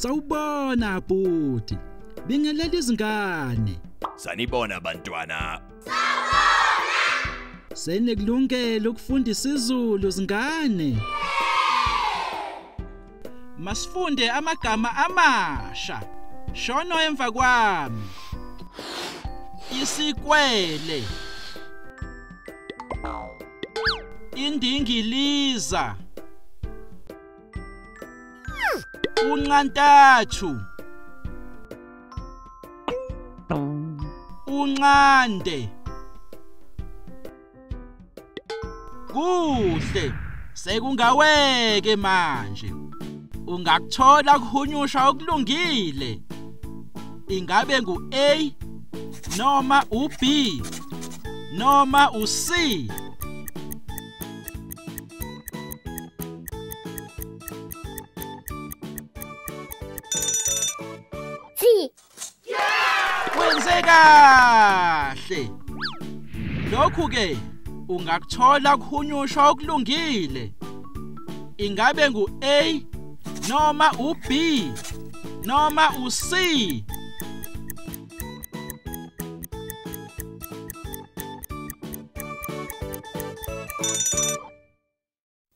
Sawubona Abuti. Bingelela izingane. Sanibona bantwana. Senikulungele ukufunda isiZulu zingane. Masifunde amagama amasha. Shono emva kwami. Isikwele. Indingiliza. Unqantathu. Unqande. Kuhle. Sekungaweke manje. Ungakuthola kuhunyusha okulungile. Ingabe ngu A noma u B noma u C. Wenze kahle. Lokhu ke ungakuthola kuhunyusha okulungile. Ingabe ngu A noma u B noma u C.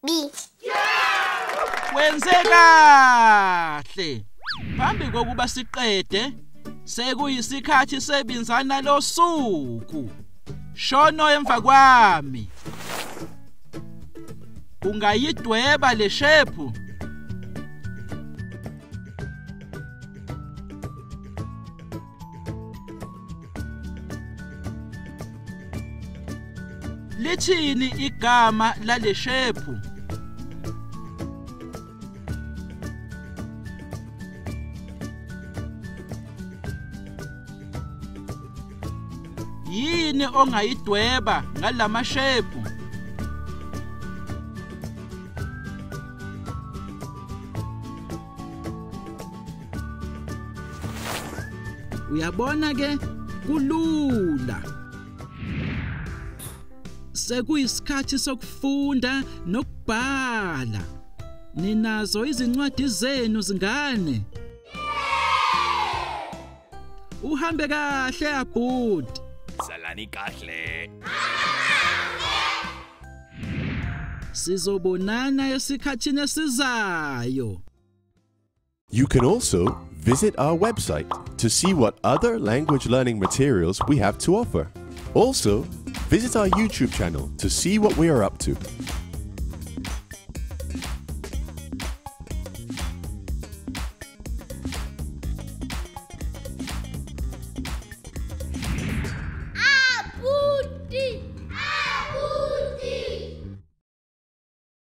B. Wenze kahle. Phambi kokuba siqede, sekuyisikhathi sebinzana losuku. Shono emva kwami. Ungayidweba le shape. Lithini igama lale shape? Yini ongayidweba ngalama shape? Uyabona ke kulula. Sekuyisikhathi sokufunda nokubhala. Ninazo izincwadi zenu zingane? Uhambe kahle Abuti. Salani kahle. Sizobonana esikhathini esizayo. You can also visit our website to see what other language learning materials we have to offer. Also, visit our YouTube channel to see what we are up to.